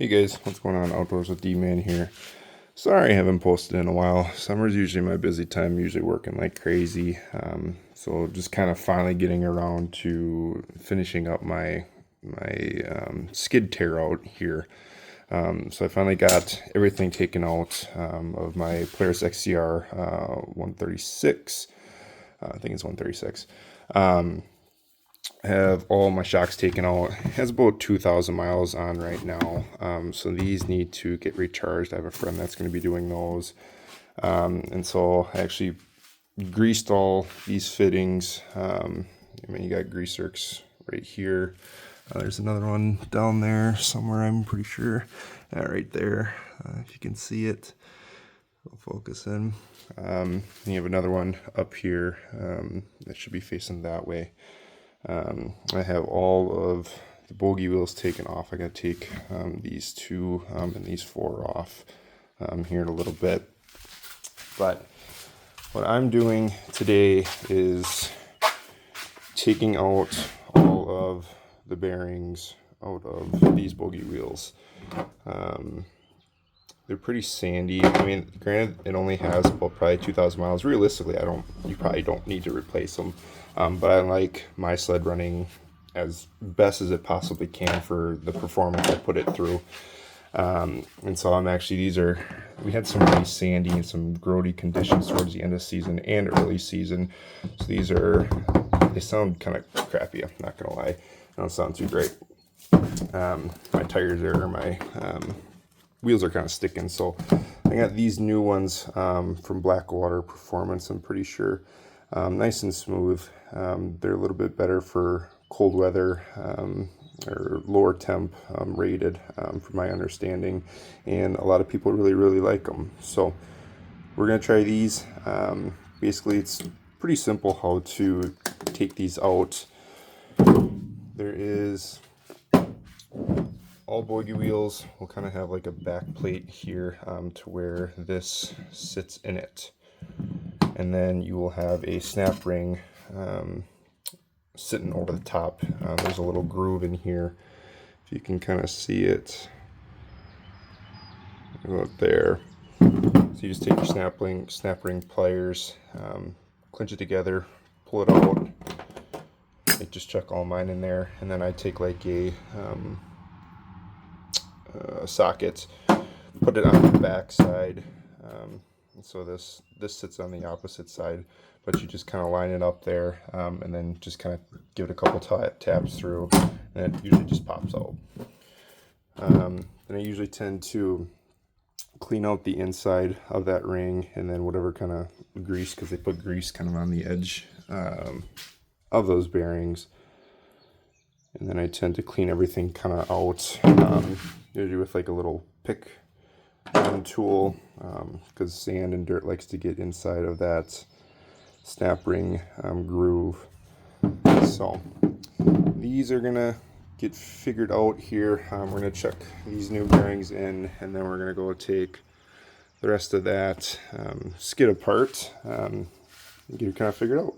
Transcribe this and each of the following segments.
Hey guys, what's going on? Outdoors with D-Man here. Sorry I haven't posted in a while. Summer's usually my busy time, usually working like crazy. So just kind of finally getting around to finishing up my skid tear out here. So I finally got everything taken out of my Polaris XCR 136. I think it's 136. Have all my shocks taken out. It has about 2,000 miles on right now. So these need to get recharged. I have a friend that's going to be doing those. And so I actually greased all these fittings. You got grease zerks right here. There's another one down there somewhere, I'm pretty sure. Right there, if you can see it. I'll focus in. You have another one up here that should be facing that way. I have all of the Bogie wheels taken off. I got to take these two and these four off here in a little bit. But what I'm doing today is taking out all of the bearings out of these Bogie wheels. They're pretty sandy. I mean, granted, it only has about probably 2,000 miles. Realistically, you probably don't need to replace them. But I like my sled running as best as it possibly can for the performance I put it through. And so we had some really sandy and some grody conditions towards the end of the season and early season. So they sound kind of crappy, I'm not gonna lie. They don't sound too great. My tires my wheels are kind of sticking. So I got these new ones from Blackwater Performance, I'm pretty sure. Nice and smooth. They're a little bit better for cold weather or lower temp rated from my understanding, and a lot of people really like them. So we're gonna try these. Basically it's pretty simple how to take these out. There is all Bogie wheels will kind of have like a back plate here to where this sits in it. And then you will have a snap ring sitting over the top. There's a little groove in here. If you can kind of see it about there. So you just take your snap ring pliers, clinch it together, pull it out. I just chuck all mine in there, and then I take like a socket, put it on the back side. So this sits on the opposite side, but you just kind of line it up there, and then just kind of give it a couple taps through, and it usually just pops out. Then I usually tend to clean out the inside of that ring, and then whatever kind of grease, because they put grease kind of on the edge of those bearings. And then I tend to clean everything kind of out, usually with like a little pick tool, because sand and dirt likes to get inside of that snap ring groove. So these are gonna get figured out here. We're gonna check these new bearings in, and then we're gonna go take the rest of that skid apart and get it kind of figured out.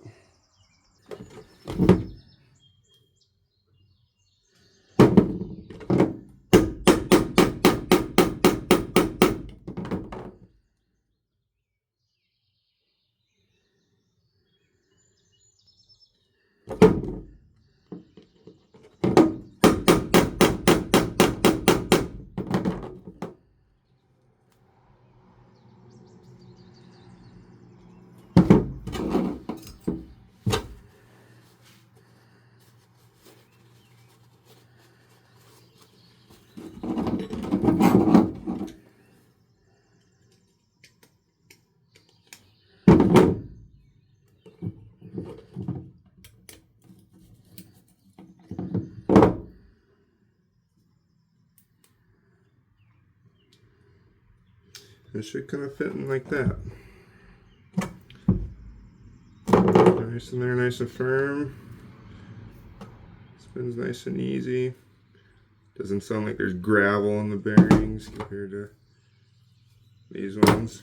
It should kind of fit in like that. Nice in there, nice and firm. Spins nice and easy. Doesn't sound like there's gravel in the bearings compared to these ones.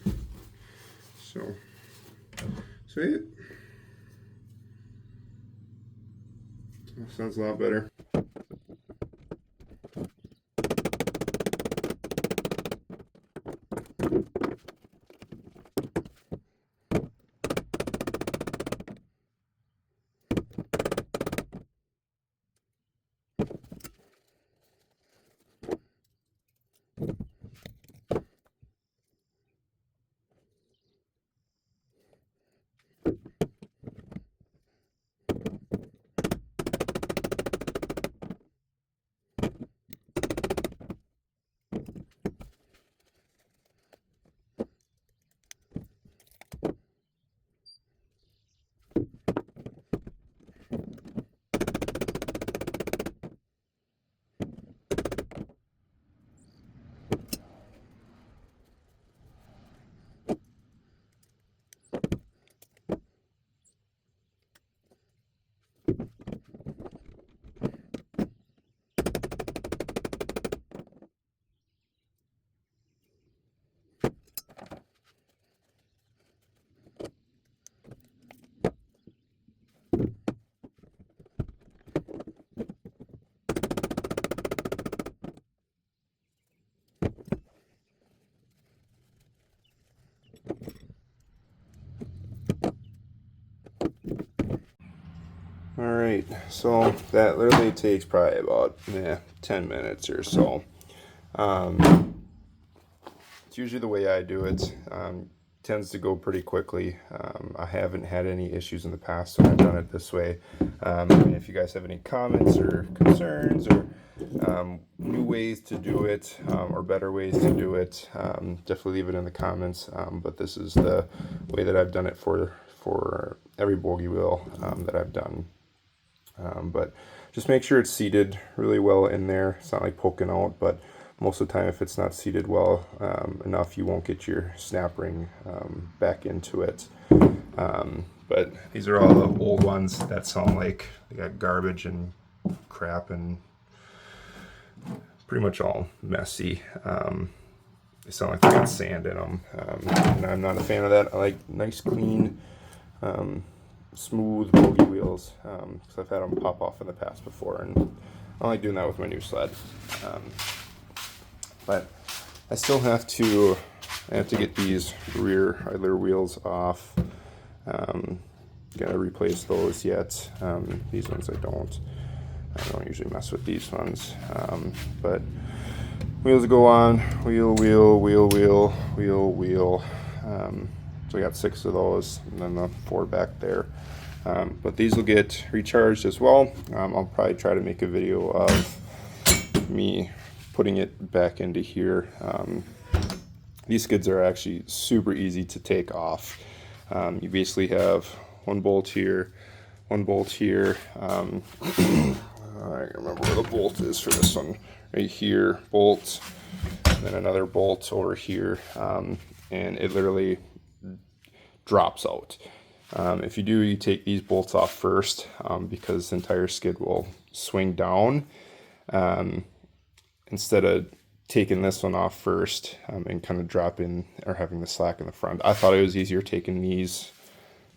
So, sweet. That sounds a lot better. Alright, so that literally takes probably about 10 minutes or so. It's usually the way I do it. Tends to go pretty quickly. I haven't had any issues in the past, so I've done it this way. And if you guys have any comments or concerns or new ways to do it or better ways to do it, definitely leave it in the comments. But this is the way that I've done it for every Bogie wheel that I've done. But just make sure it's seated really well in there. It's not like poking out, but most of the time if it's not seated well enough, you won't get your snap ring back into it. But these are all the old ones that sound like they got garbage and crap and pretty much all messy. They sound like they got sand in them, and I'm not a fan of that. I like nice, clean, smooth Bogie wheels, because I've had them pop off in the past before, and I like doing that with my new sled. But I still have to get these rear idler wheels off. Gotta replace those yet. These ones I don't usually mess with these ones. But wheels go on, wheel, wheel, wheel, wheel, wheel, wheel. So we got 6 of those, and then the 4 back there. But these will get recharged as well. I'll probably try to make a video of me putting it back into here. These skids are actually super easy to take off. You basically have one bolt here, one bolt here. I remember where the bolt is for this one. Right here, bolt, and then another bolt over here, and it literally drops out. If you do, you take these bolts off first, because the entire skid will swing down, instead of taking this one off first and kind of dropping or having the slack in the front. I thought it was easier taking these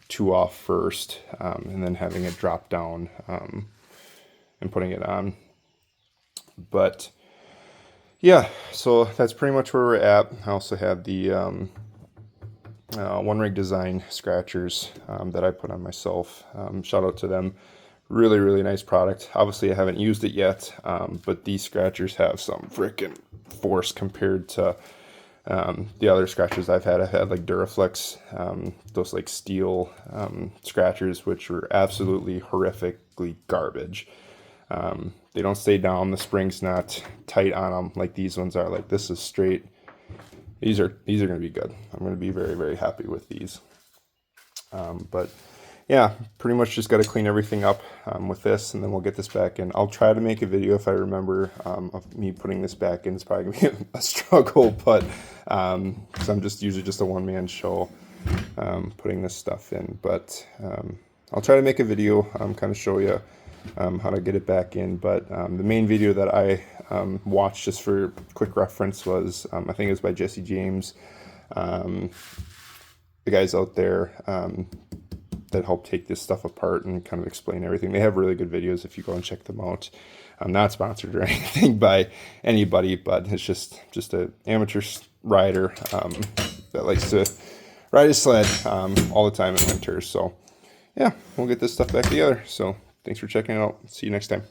2 off first, and then having it drop down and putting it on. But yeah, so that's pretty much where we're at. I also have the One Rig Design scratchers that I put on myself. Shout out to them. Really, really nice product. Obviously, I haven't used it yet, but these scratchers have some freaking force compared to the other scratchers I've had. I've had like Duraflex, those like steel scratchers, which were absolutely horrifically garbage. They don't stay down. The spring's not tight on them like these ones are. Like this is straight. These are going to be good. I'm going to be very, very happy with these. But yeah, pretty much just got to clean everything up with this, and then we'll get this back in. I'll try to make a video if I remember of me putting this back in. It's probably going to be a struggle, but because I'm usually just a one-man show putting this stuff in. But I'll try to make a video, kind of show you how to get it back in. But the main video that I watched, just for quick reference, was I think it was by Jesse James, the guys out there that help take this stuff apart and kind of explain everything. They have really good videos if you go and check them out. I'm not sponsored or anything by anybody, but it's just an amateur rider that likes to ride his sled all the time in winter. So yeah, we'll get this stuff back together. So thanks for checking it out. See you next time.